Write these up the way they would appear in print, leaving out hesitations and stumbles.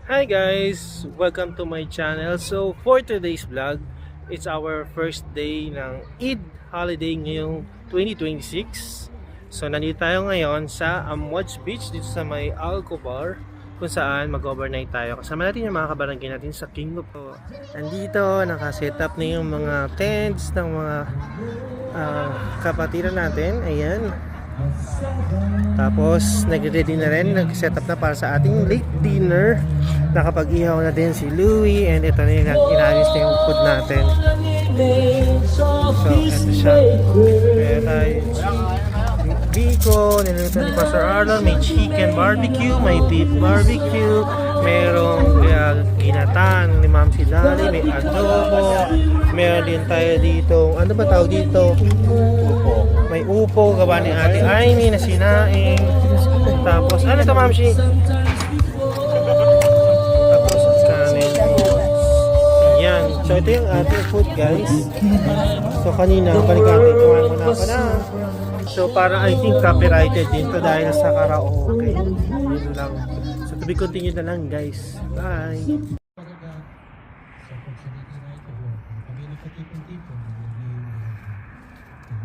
Hi guys! Welcome to my channel. So for today's vlog, it's our first day ng Eid holiday ngayong 2026. So nandito tayo ngayon sa Amwaj Beach dito sa may Alcobar kung saan mag-overnight tayo. Kasama natin yung mga kabarangay natin sa King of. Nandito, nakaset up na yung mga tents ng mga kapatiran natin. Ayan. Tapos nagre-ready na rin, nag-set up na para sa ating late dinner. Nakapag-ihaw na din si Louie and ito na yung inaayos na yung food natin. So ito siya. Kaya tayo biko, niluto ni Pastor Arlon, may chicken barbecue, may beef barbecue, merong ginatan ni Ma'am Sidali, may adobo, meron din tayo dito, ano ba tawag dito? Upo. May upo, gawa ni Ate Aimee na sinaing. Tapos, ano ito Ma'am Shi? Tapos, kanin. Yan. So, ito yung ating food guys. So, kanina, panikati, kumain mo na ako na. So, parang I think copyrighted din to dahil sa karaoke. Yun lang. So, to be continued na lang guys. Bye!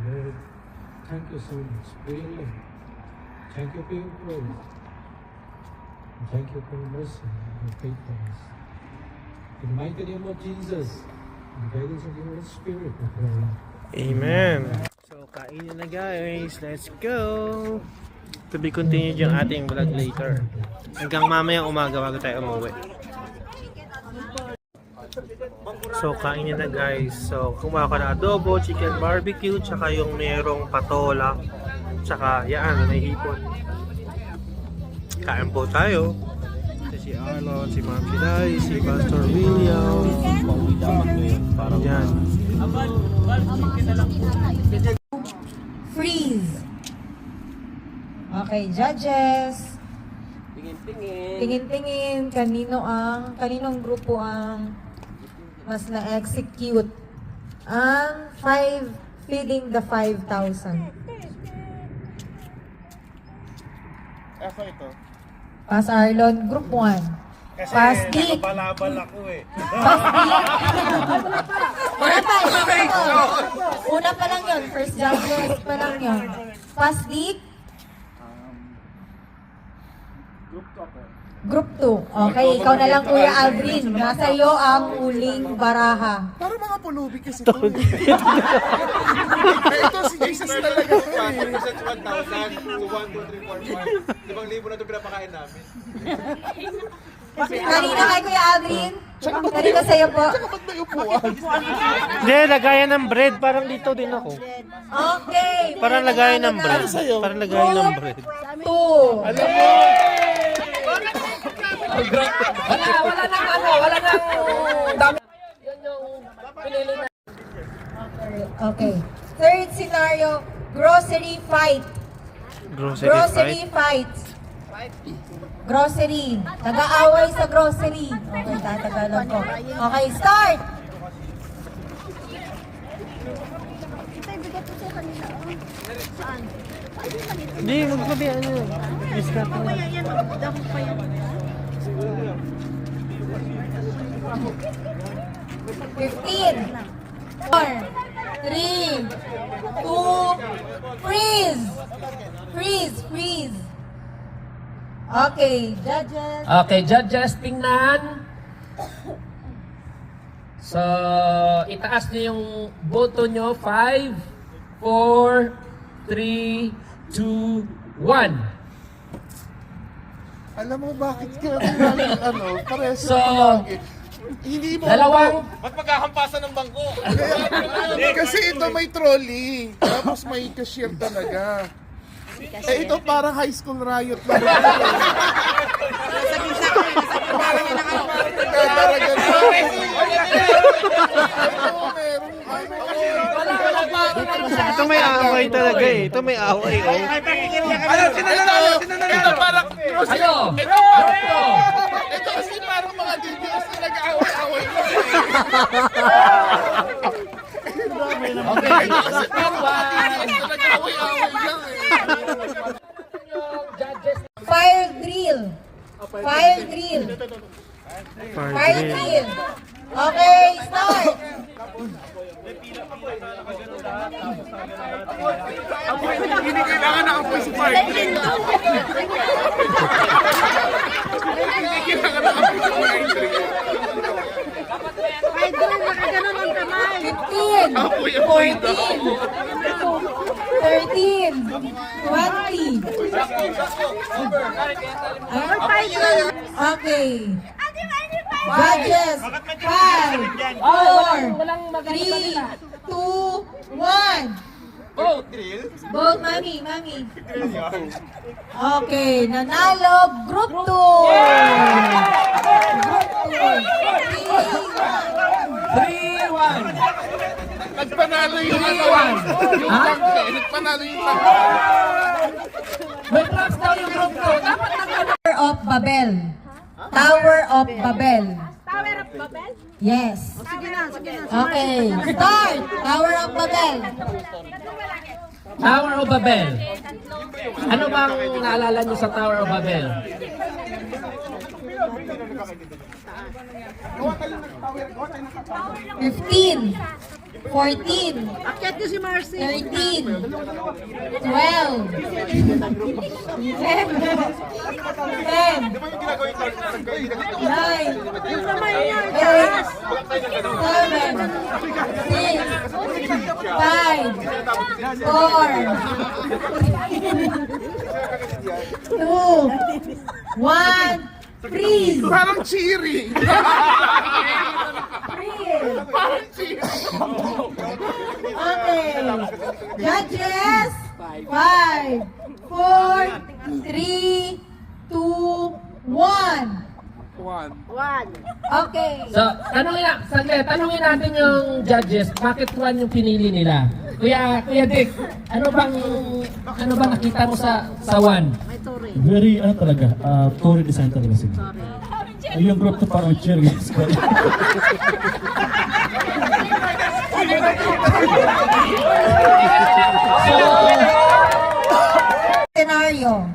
Lord, thank you so much for your love. Thank you for your grace. Thank you for your mercy and your faithfulness. In the mighty name of Jesus, and the guidance of the Holy Spirit, we pray. Amen. So, kainin na guys. Let's go! To be continued yung ating vlog later. Hanggang mamaya umaga bago tayo umuwi. So, kainin na guys. So, kumawa ka na adobo, chicken barbecue, tsaka yung merong patola. Tsaka, yan, may hipon. Kain po tayo. Si Arlon, si Ma'am Siday, si Pastor William. Yan. Freeze. Okay, judges. Tingin-tingin. Kaninong grupo ang mas na-execute ang feeding the 5,000. Ako ito. Pas Arlon, group 1. Kasi Pasdik. nakabalabal ako eh. Una pa lang yun. First judges pa lang yun. Pasdik. Group 2. Okay, ikaw na lang Kuya Aldrin. Nasa iyo ang uling baraha. Para mga pulubi kasi ito. Ito si Jesus talaga ito eh. 1,000 to 1, 2, 3, 4, 5. 5,000 na ito pinapakain namin. Kanina kay Kuya Aldrin. Kanina sa iyo po. Ba't may upuan? Hindi, lagayan ng bread. Parang dito din ako. Okay. Parang lagayan ng bread. Parang lagayan ng bread. 2. Alam mo, Wala nang dami. Yan yung pinili na. Okay. Third scenario, grocery fight. Grocery fight. Grocery. Nag-aaway sa grocery. Okay, tatagalan ko. Okay, start! Hindi, magpabihan nyo. Discount mo. 15, 4, 3, 2, freeze! Freeze! Okay, judges. Okay, judges, tingnan. So, itaas niyo yung boto nyo. 5, 4, 3, 2, 1. alam mo bakit ka pares So, hindi mo dalawang Ba't magkakampasan ng bangko? kasi ito may trolley tapos may cashier talaga. Eh ito parang high school riot lang. Parang nagdaragan na. Ito may away talaga eh. Ito may away oh. Ano, sinanalo? Parang Ayo! Ito kasi parang mga DDS na nag-away-away lang. Okay, Kasi parang mga DDS na nag-away-away lang eh. judges. Fire drill. Fire drill. For Fire drill. drill. Okay, start. Hindi kailangan nakapoy sa fire drill. Hindi kailangan nakapoy sa fire drill. 15, Apoy, 14, apoy daw. 13, 20. Okay. Judges, 5, 4, 3, 2, 1. Vote, mami. Okay, nanalo, group 2. Group 3-1. Nagpanalo yung ano. Yung tangke. Nagpanalo yung tangke. May props daw yung group ko. Dapat Tower of Babel. Tower of Babel. Tower of Babel? Yes. Okay, start. Tower of Babel. Tower of Babel. Ano bang naalala niyo sa Tower of Babel? 15, 14, Akyat ko si Marcy. 13, 12, 11, 10, 9, 8, 7, 6, 5, 4, 2, 1, freeze! Parang cheering. Freeze! Parang cheering. Okay. Judges, 5, 4, 3, 2, 1. Okay. So, tanungin natin yung judges, bakit 1 yung pinili nila? Kuya Dick, ano bang nakita mo sa 1? Very, talaga, Tory design talaga sila. Yung group to parang cheer guys. Scenario.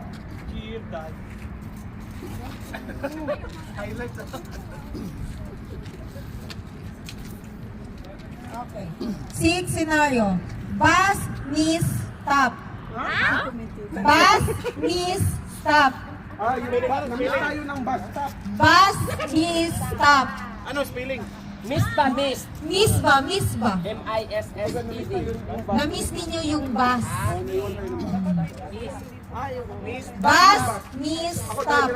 Okay. Sixth scenario. Bus needs stop. Bus needs stop. Bus needs stop. Ano spelling? Miss ba, miss? Miss ba? M-I-S-S-E-D. Na-miss ninyo yung bus. Bus needs stop.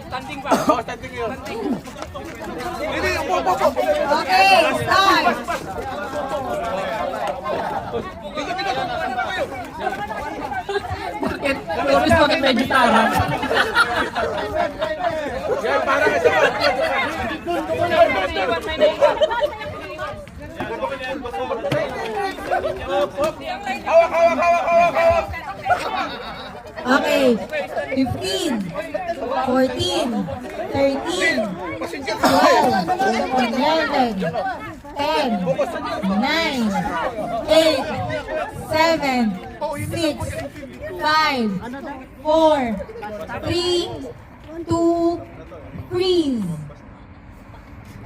Standing pa. Standing yun. Okay, start. Bakit? Lumis, bakit may gitara? Okay, 15, 14, 13, 12, 11, 10, 9, 8, 7, 6, 5, 4, 3, 2, freeze.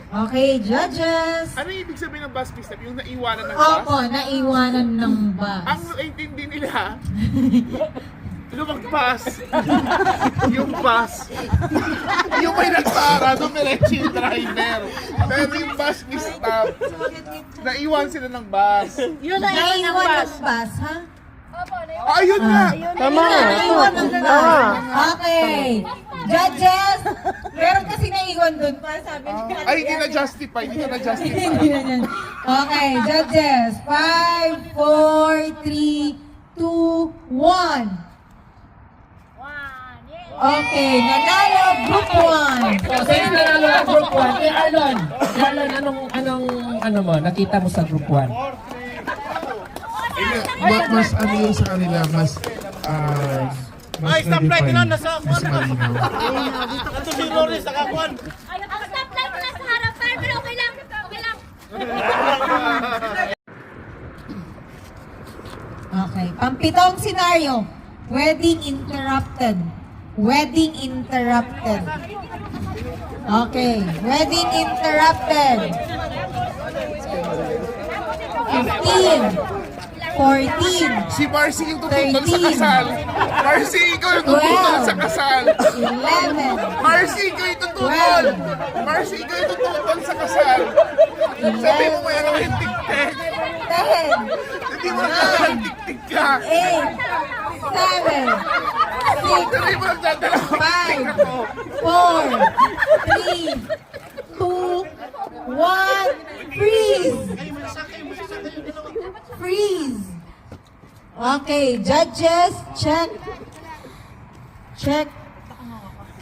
Okay, judges. Ano yung ibig sabihin ng bus stop? Yung naiwanan ng bus? Opo, naiwanan ng bus. Ang naintindi nila, lumagpas. Yung bus. Yung may nagsara, dumiretso yung driver. Pero yung bus stop, naiwan sila ng bus. Yun na Naiwan ng bus, ha? Ayun nga! Tama nga. Naiwan ng bus. Tama. Okay. Judges, meron kasi naiwan dun. Para sabi niya. Ay, hindi na-justify. Hindi na na-justify. Hindi na yan. Okay, judges. 5, 4, 3, 2, 1. Okay, nanalo group 1. So, sino nanalo ang group 1? Eh, Arlon, anong nakita mo sa group 1? Mas ano yung sa kanila, mas na-define, mas malinaw. Ito si Loris, nakakuan. Ay, ang stoplight na sa harap, pero okay lang. Okay lang. Okay, pampitong senaryo. Wedding interrupted. Wedding interrupted. Okay, wedding interrupted. 15, 14, Si Marcy yung tututol sa 13. kasal. Marcy, ikaw yung tututol sa kasal. 11, Marcy, ikaw yung tututol. Marcy, ikaw yung tututol sa kasal. Sabi mo may ano yung tik-tik. 10, Hindi mo na tik-tik ka. 8, 7, 6, Sabi mo nagdadala ko. 5, 4, 3, 2, 1, freeze! Freeze! Okay, judges, check. Check.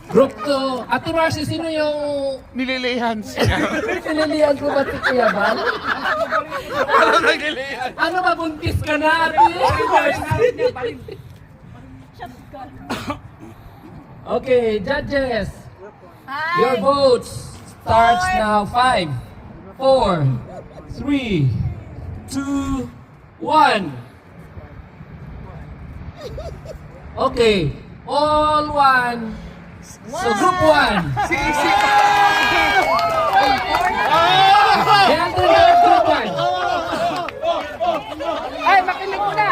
Group 2. Ate Marcy, sino yung Nililihan siya. pinilihan ko ba si Kuya Bal? Parang naglilihan. Ano ba, buntis ka na, ate? Okay, judges. Your votes starts now. 5, 4, 3, 2, 1. Okay, all one. So group 1. Si Gentlemen, group 1. Ay, makinig mo na!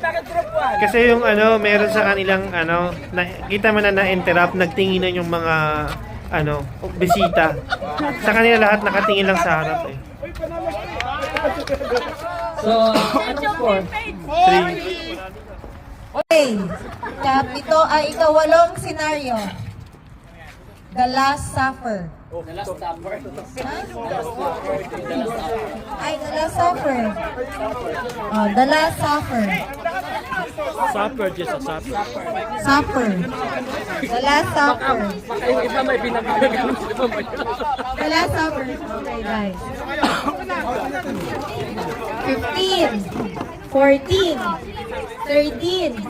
Bakit group 1? Kasi yung ano, meron sa kanilang ano, nakita mo na na-interrupt, nagtinginan yung mga ano, bisita. Sa kanila lahat nakatingin lang sa harap eh. So, anong score? 3. Okay, ito ay ikawalong senaryo. The Last Supper. The last supper. Ay, The Last Supper. Oh, The Last Supper. Supper, just a supper. Supper. The Last Supper. Baka yung iba may pinagagawa. The Last Supper. Okay, guys. 15, 14, 13,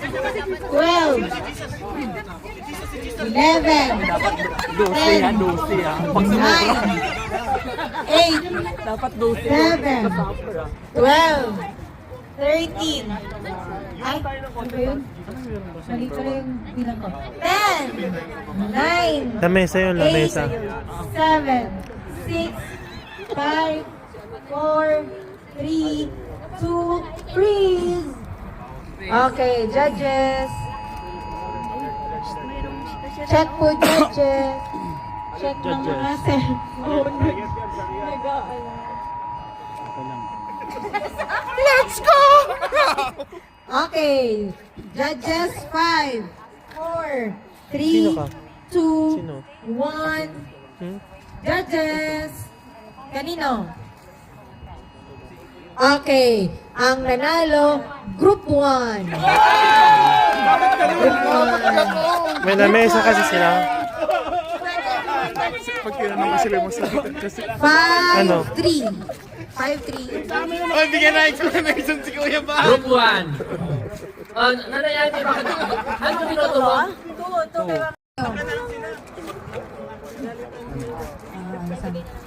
12, 11, 10, 9, 8, 7, 6, 5, 4, 3, 2, 1, dapat 12. 12, 13, ay, ano ba yun? Mali pala yung bilang ko. 10, 9, Lamesa yun, lamesa. 7, 6, 5, 4, 3, 2, freeze! Okay, judges. Check po, judges. Check ng mga cellphone. Let's go! Okay, judges 5, 4, Sino 3, ka? 2, Sino? 1. Judges! Kanino? Okay, ang nanalo, Group 1. Group 1. May lamesa kasi sila. Pag tinanong ko sila yung masagot kasi. 5, Ano? 3. 5, 3. Oh, bigyan na explanation si Kuya Ba. Group 1. Nanay Ate, bakit? Ano binoto mo?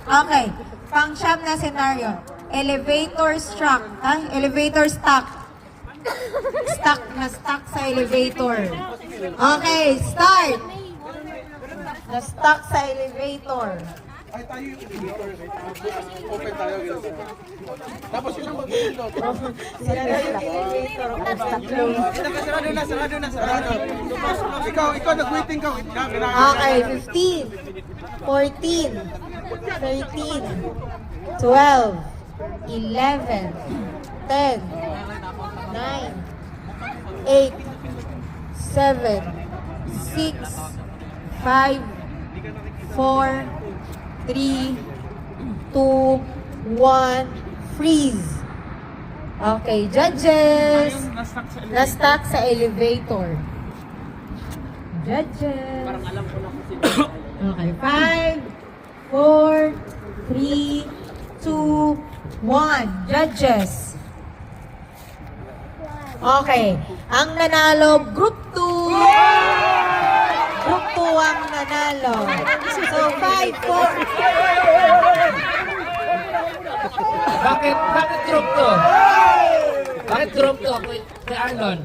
Okay, pang-siyam na senaryo. Elevator struck. Elevator stuck. Stuck sa elevator. Okay, start. Na-stuck sa elevator. Open tayo, ganun. Tapos yun ang mag-pindot. Sila na sila. Sarado na. Ikaw, nag-waiting ka. Okay, 15, 14, 13, 12, 11, 10, 9, 8, 7, 6, 5, 4, 3, 2, 1, freeze. Okay, judges. Na-stuck sa elevator. Judges. Okay, 5, 4, 3, 2, 1. Judges. Okay, ang nanalo, Group 2. Group 2 ang nanalo. So, 5, 4. Bakit group 2? Arlon.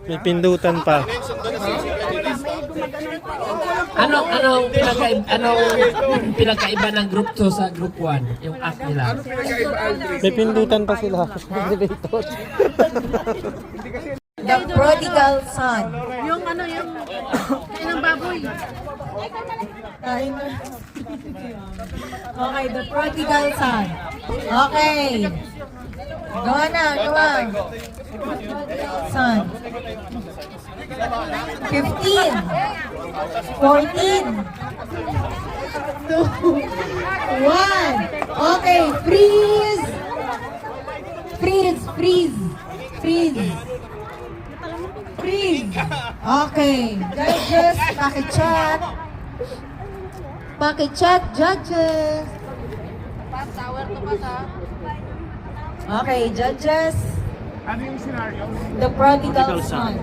May pindutan pa. Anong pinagkaiba ng group 2 sa group 1? Yung act nila. May pindutan pa sila. Elevator. The Prodigal Son. Yung baboy. Okay, The Prodigal Son. Okay. Gawa na, gawa. Son. 15. 14. 2. 1. Okay, freeze. Freeze, freeze. Freeze. Freeze. Okay. Judges, pakichat. Pakichat, judges. Okay, judges. Ano yung scenario? The Prodigal Son.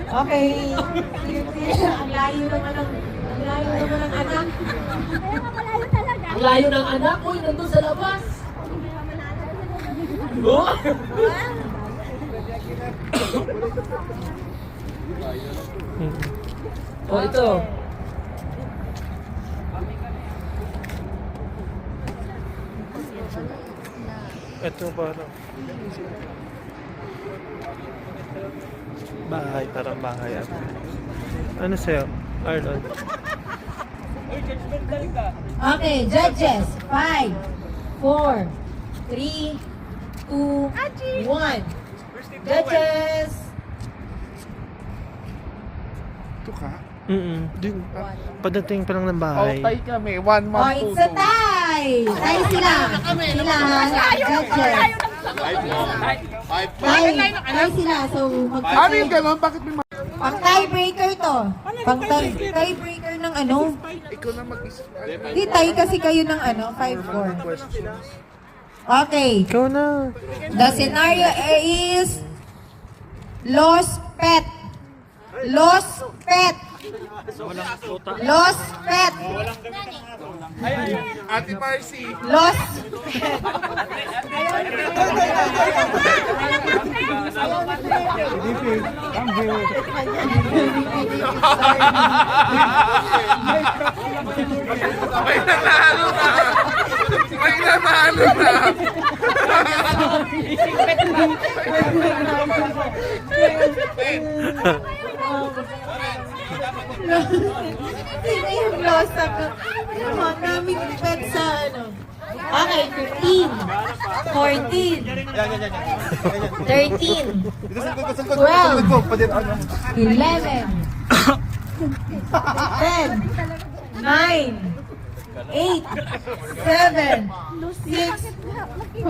Okay. Ang layo naman ng anak. Ang layo ng anak. Uy, nandun sa labas. Oh? Oh, ito. Ito parang bahay, parang bahay. Ano sa'yo, Arlon? Okay, judges. 5, 4, 3, 2, 1. Judges. Ito ka? Din. Pagdating pa lang ng Oh, bahay. tay kami. 1 Oh, month, it's a tie. Tie sila. Sila, judges. Tie sila. So, Ano yung gano'n? Bakit may pang tiebreaker to. Pang tiebreaker ng ano. ikaw na mag-isip? Di tie kasi kayo ng ano, 5-4. Okay. Ikaw na. The scenario is lost pet. Lost pet. Lost pet. Ate Marcy. Lost pet. May nanalo na! May nanalo na! Sino yung lost ako? Ang daming pet sa ano. Okay, 15, 14, 13, 12, 11, 10, 9, 8, 7, 6,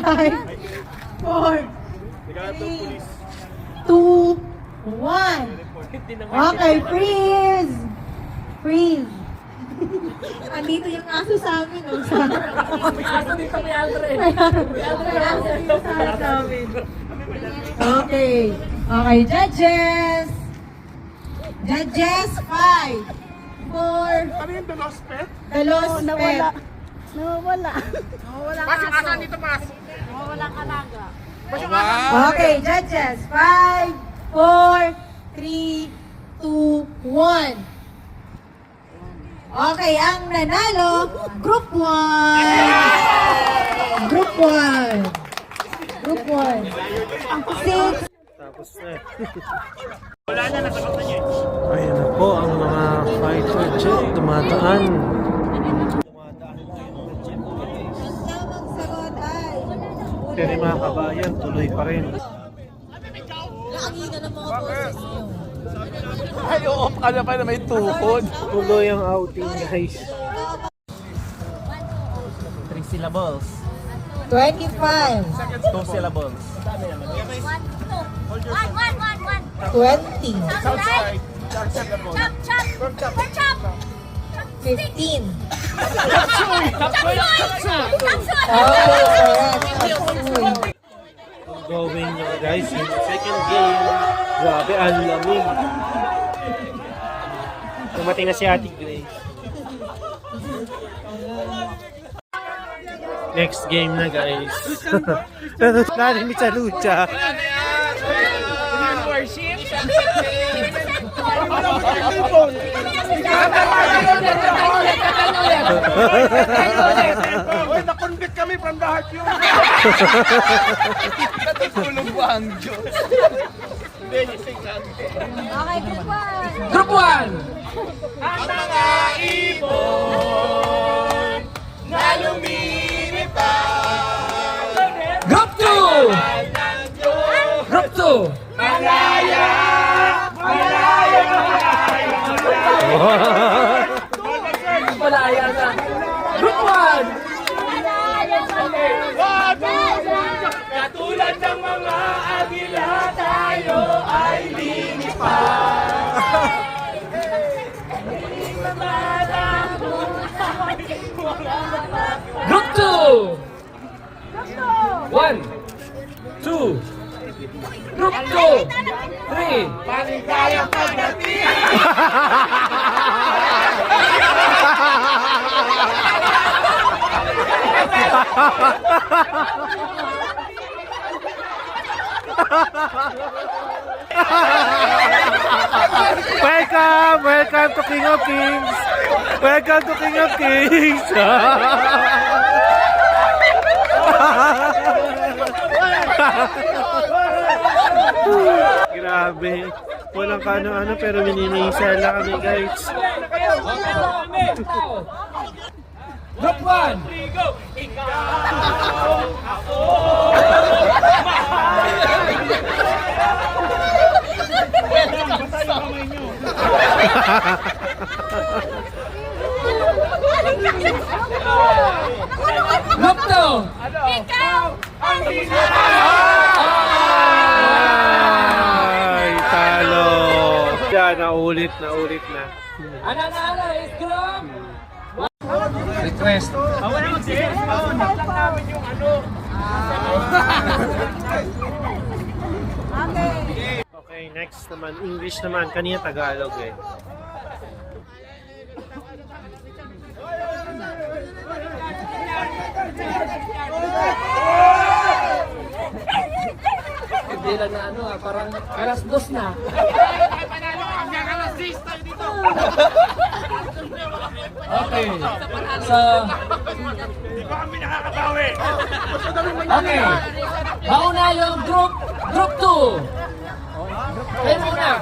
5, 4, 3, 2, 1. Okay, freeze! Freeze! Andito yung aso sa amin, oh. Aso dito may Aldrin. May aso dito sa amin. Okay. Okay, judges! Judges, 5, 4, Ano yung the lost pet? the lost pet. Mas yung asa dito, Mas? Okay, judges, 5, 4, 3, 2, 1. Okay, ang nanalo, Group 1. Group 1. Group 1. 6. Tapos na. Wala na, nakakita niya. Ayan na po ang mga fighter jet dumadaan. Ang tamang sagot ay Pero yung mga kabayan, tuloy pa rin. nakangina ng mga boses niyo. Ay, oo, kala pa na may tuhod. Tuloy ang outing, guys. 3 syllables. 25, 2 syllables. 20, Chop, chop. 15. Okay, correct. Going nyo, guys, yung second game. Grabe, ang lamig. Dumating na si Ate Grace. Next game na guys. Pero narinig sa lucha. Uy, na-convict kami from the heart yun. Natutulog po ang Diyos. Hindi, gising natin. Okay, group 1. Group 1! Ang mga ibon na lumilipad. Group 2! Group 2! Malaya! Malaya! Malaya na. Group 1! Katulad ng mga agila, tayo ay lilipad. Group 2! 1, 2, Group 2, 3, Paligayang pagdating. Welcome! Welcome to King of Kings! Welcome to King of Kings! Grabe. Walang kano-ano pero minimisa lang kami guys. Group 1, Group 2, Ikaw! Ay, talo. Yan, naulit na. ang nanalo is Group Request. Okay, next naman. English naman. Kanina Tagalog eh. Hindi lang na ano parang alas 2 na. Okay. So, okay. Mauna yung group 2. Kayo muna.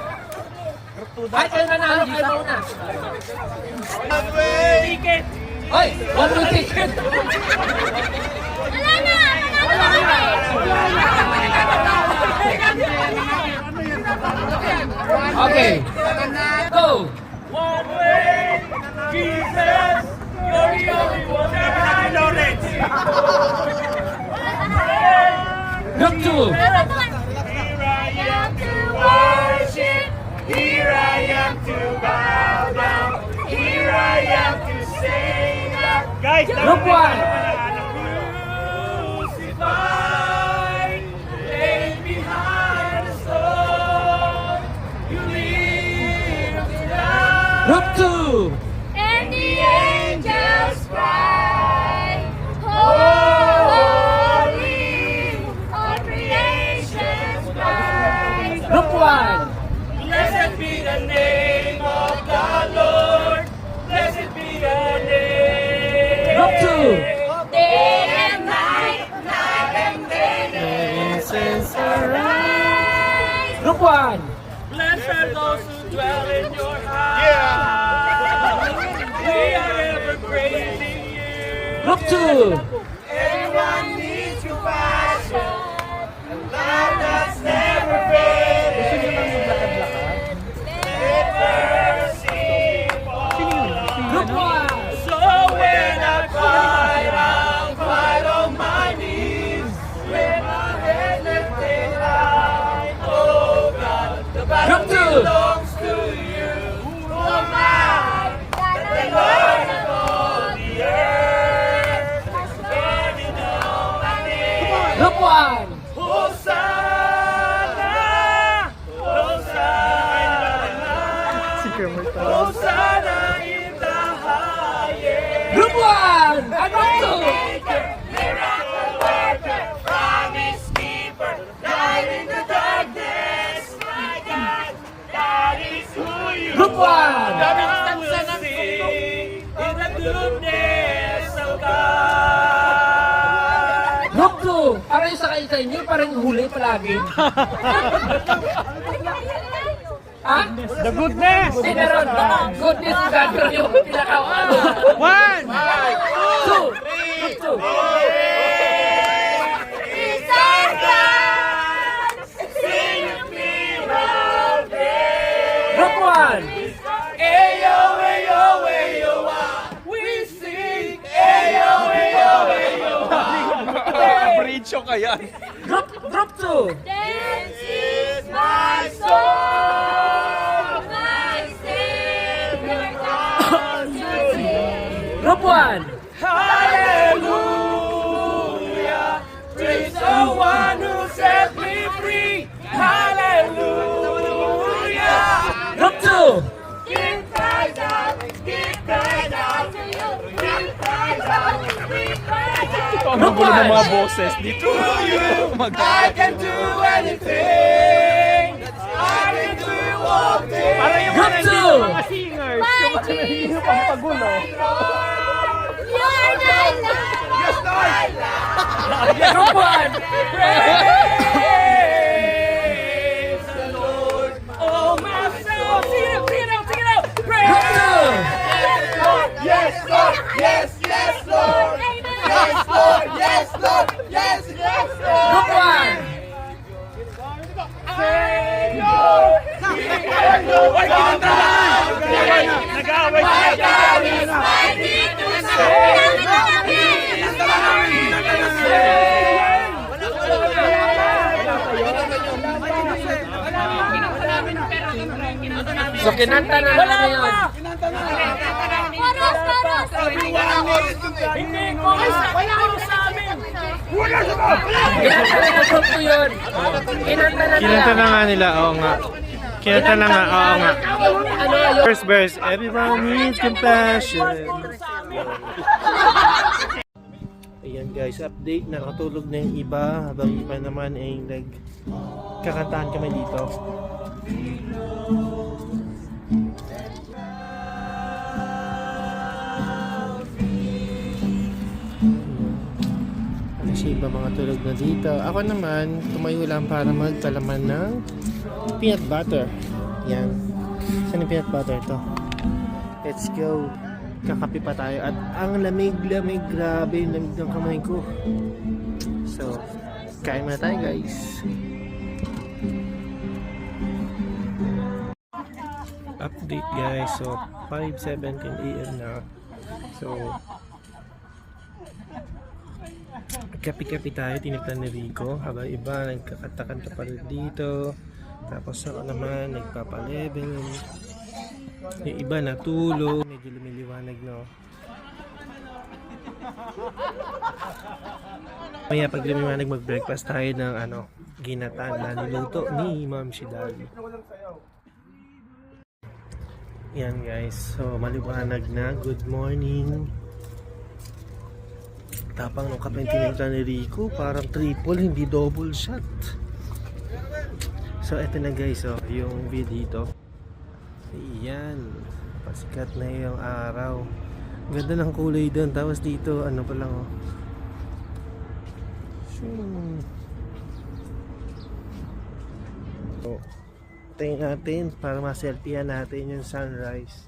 Ay, kayo nanalo, kayo muna. Hoy, one way ticket. Wala na! Panalo na kami! Okay. Go. One way, Jesus, you're the only one that I know it. Group 2. Here I am to worship, here I am to bow down, here I am to say that guys, Group 1. crucified, laid behind the stone, you live to die. Group 2. And the angels cry, Holy, all creation's cry. Group 1. Blessed be the name of the Lord. Blessed be the name. Group 2. Day and night, night and day, Incense rise. Group 1. Blessed are those who dwell in your house. We are ever praising you. Group 2. Everyone needs compassion. And love that's never fading. Let mercy fall. Group 1. So when I I'll fight on my knees with my head lifted high. Oh God, the battle Group 2. belongs to you. Oh my, that the Lord of all the earth has made me know my name. Group 1. Hosanna, Hosanna, Hosanna in the highest. Group 1. And Group 2. Parang yung sa inyo, parang huli palagi. Ha? The goodness! Hindi meron. Goodness is that yung pinakawan. 1, 2, 3, 2. Group 1. Ayo, ayo, ayo, we sing. Ayo, ayo, ayo, Bridge kaya. Group 2. Dance is my soul, my Savior God to thee. Group 1. Hallelujah, praise the one who set me free. Hallelujah. Group 2. Give praise out to you. Give praise out, give praise out. Group 1. boses dito. I can do anything. I can do all things. Para yung Group 2. mga singers. Yung pampagulo. You're my love. Yes, Lord. Group 1. Praise the Lord. Oh, my soul. Sing it out. Praise. Group 2. Yes, Lord. Yes, Lord. Yes, Lord. Yes, Lord. Yes, Lord. Group 1. Nag-aaway tayo. So kinanta na namin ngayon. Paros. Hindi ko. Wala ko sa amin. Kinanta na ng group 2 yun. Kinanta na Kinanta na nila. nga nila, oo nga. Kinanta na nga, oo nga. Ano yun? First verse, everyone needs compassion. Ayan guys, update, nakatulog na yung iba, habang iba naman ay nagkakantahan kami dito. Kasi iba mga tulog na dito. Ako naman, tumayo lang para magpalaman ng peanut butter. Yan. Saan yung peanut butter to? Let's go. Kakape pa tayo. At ang lamig-lamig. Grabe yung lamig ng kamay ko. So, kain muna tayo guys. Update guys. So, 5:17 AM na. So, kape-kape tayo. Tiniplan ni Rico. Habang iba, nagkakanta-kanta pa rin dito. Tapos ako naman, nagpapalevel. Yung iba natulog. Medyo lumiliwanag, no? Maya pag lumiwanag, mag-breakfast tayo ng ginatan na niluto ni Ma'am Shidali. Yan guys, so maliwanag na. Good morning. Tapang nung kape tiniplan ni Rico, parang triple, hindi double shot. So eto na guys, yung view dito. Ayan, pasikat na yung araw. Ganda ng kulay doon. Tapos dito, ano pa lang So, tingin natin para ma-selfiehan natin yung sunrise.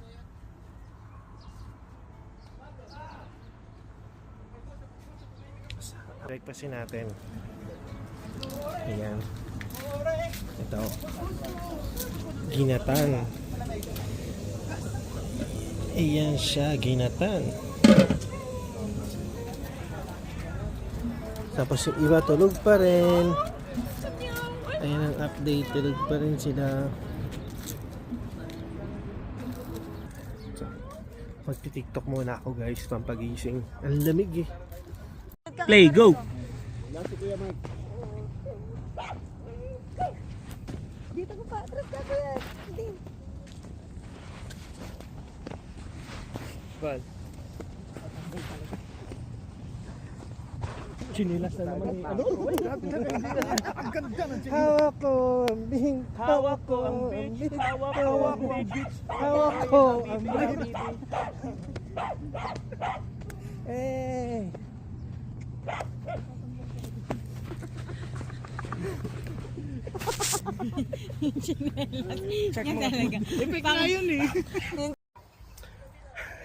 Breakfastin natin. Ayan. Ito. Ginatan. Ayan siya, ginatan. Tapos yung iba tulog pa rin. Ayan ang update, tulog pa rin sila. So, magti-tiktok muna ako guys, pampagising. Ang lamig eh. Play, go! Dito ko pa, atras ka kuya. Bal. Chinilas na naman eh. Ano? Hawak ko ang bing. Hawak ko ang bing. Hawak ko ang bing. Hawak ko ang bing. Eh.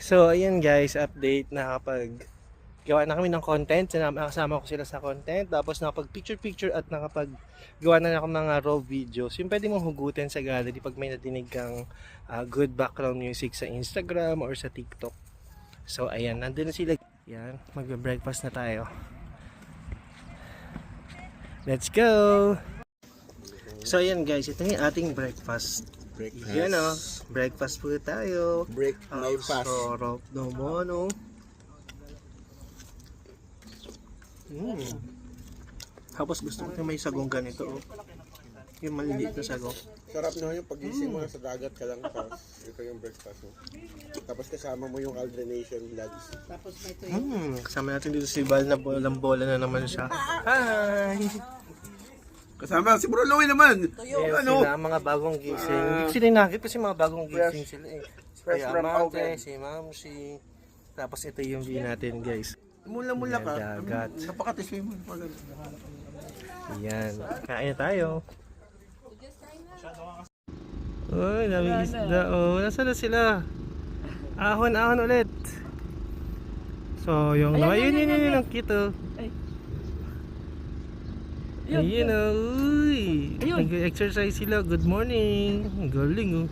So, ayan guys, update na kapag gawa na kami ng content, nakasama ko sila sa content, tapos nakapag picture at nakapag gawa na ako mga raw videos. Yung pwede mong hugutin sa gallery pag may nadinig kang good background music sa Instagram or sa TikTok. So, ayan, nandun na sila. Yan, magbe-breakfast na tayo. Let's go! So, ayan guys, ito yung ating breakfast. Yan o, breakfast po tayo. Breakfast. Sarap naman o. Tapos gusto ko may sagong ganito oh. Yung maliliit na sagong. Sarap na yung pagising mo sa dagat ka lang, tapos ito yung breakfast mo. Tapos kasama mo yung Aldrenation vlogs. Kasama natin dito si Val na bola na naman siya. Hi! Kasama si Bro Louie naman! Yes, sila mga bagong gising. Hindi ko sila nakit kasi mga bagong gising sila eh. Si Kuya Amante, si Mamsi. Tapos ito yung view natin guys. Mula-mula ka. Dagat. Napakatisay mo. Ayan. Kain na tayo. Uy, dami isda. Oh, nasaan na sila? Ahon ulit. So, yung yun, ang cute oh. Ayun oh, uy. Nag-exercise sila. Good morning. Ang galing oh.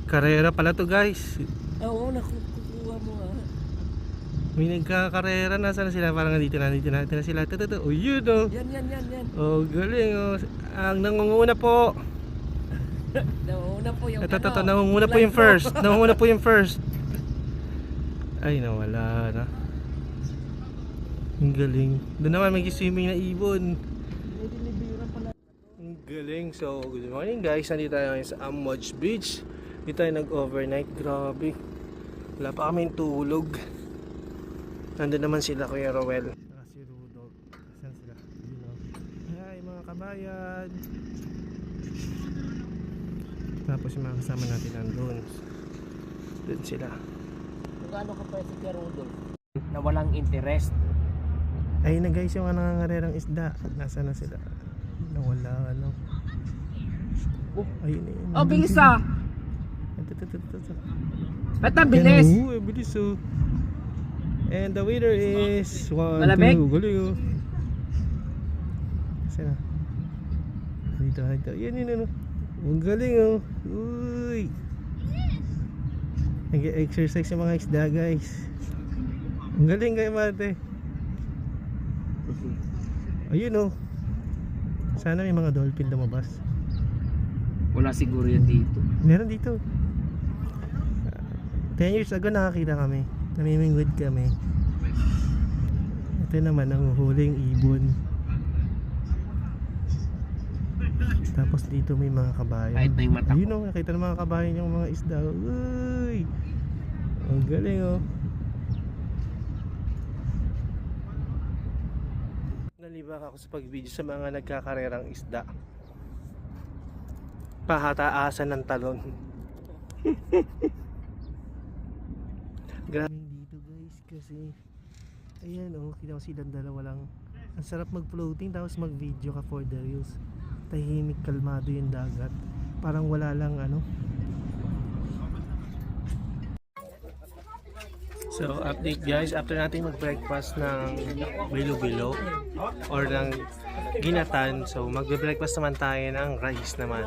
Karera pala to guys. Oo, nakukuha mo May nagkakarera. Nasaan na sila? Parang dito na sila. Ito. Oh, yun oh. Yan. Oh, galing oh. Ang nangunguna po. Nauna po yung Ito, nangunguna po yung first. Ay, nawala na. Ang galing. Doon naman may swimming na ibon. Ang galing. So, good morning guys. Nandito tayo ngayon sa Amwaj Beach. Dito tayo nag-overnight. Grabe. Wala pa kaming tulog. Nandun naman sila Kuya Rowel. Saka si Rudolph. Saan sila? Hi mga kabayan. Tapos yung mga kasama natin nandun. Doon sila. Kung gaano ka pa si Kuya Rudolph na walang interest. Ayun na guys yung mga nangangarerang isda. Nasaan na sila? Nawala ano. Ayun na yun. Oh, bilis ah! Ito. Ba't ang bilis? Oo, bilis oh. And the winner is 1, Malamig? 2. Galing oh. Kasi na. Dito. Yan. Ang galing oh. Uy. Nag-exercise yung mga isda guys. Ang galing kayo mate. Ayun oh. Sana may mga dolphin lumabas. Wala siguro yan dito. Meron dito. 10 years ago nakakita kami. Namimingwid kami. Ito naman ang huling ibon. Tapos dito may mga kabayan. Kahit na yung mata ko. Ayun oh, nakita ng mga kabayan yung mga isda. Uy! Ang galing oh. Nalibak ako sa pag-video sa mga nagkakarerang isda. Pahataasan ng talon. Grabe dito guys kasi ayan oh, kita ko silang dalawa lang. Ang sarap mag-floating tapos mag-video ka for the reels. Tahimik, kalmado yung dagat. Parang wala lang ano. So update guys, after natin mag-breakfast ng bilo-bilo or ng ginatan, so magbe-breakfast naman tayo ng rice naman.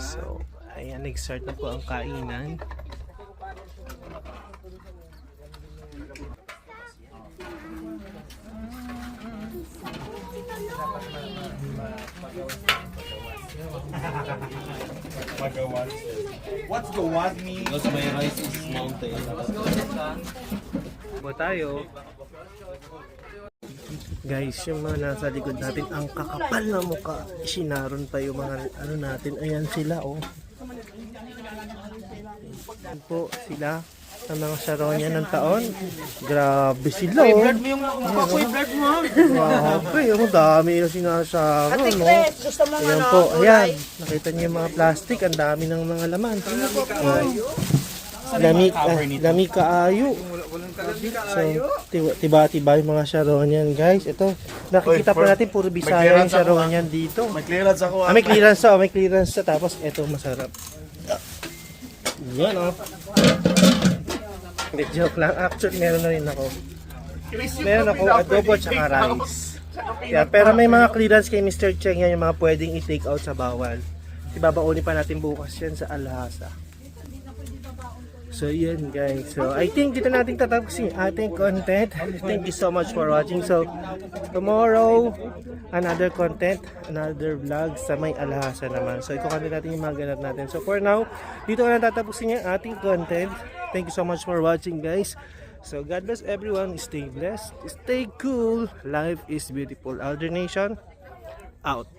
So ayan, nag-start na po ang kainan. What's the what mean? Bo tayo. Guys, yung mga nasa likod natin, ang kakapal na mukha. Sinaron pa yung mga ano natin. Ayan sila oh. Ayan po sila. Ang mga Sharonia ng taon. Grabe sila oh. I-blurred mo yung mukha ko, i-blurred mo. Grabe, ang dami na sinasaro, no? gusto mo Ayan po, ayan. Nakita niyo yung mga plastic, ang dami ng mga laman. Lami kaayo. So, tiba-tiba yung mga Sharonian, guys. Ito, nakikita pa natin puro Bisaya yung Sharonian dito. May clearance ako. May clearance sa, may clearance sa. Tapos, ito, masarap. Yan, oh. Hindi, joke lang. Actually, meron na rin ako. Meron ako adobo at saka rice. Yeah, pero may mga clearance kay Mr. Cheng yan, yung mga pwedeng i-take out sa bawal. Ibabaonin pa natin bukas yan sa Alhasa. So yan guys. So I think dito natin tatapusin ating content. Thank you so much for watching. So tomorrow, another content, another vlog sa may Alhasa naman. So ikukunin natin yung mga ganap natin. So for now, dito na tatapusin yung ating content. Thank you so much for watching guys. So God bless everyone. Stay blessed. Stay cool. Life is beautiful. Elder Nation, out.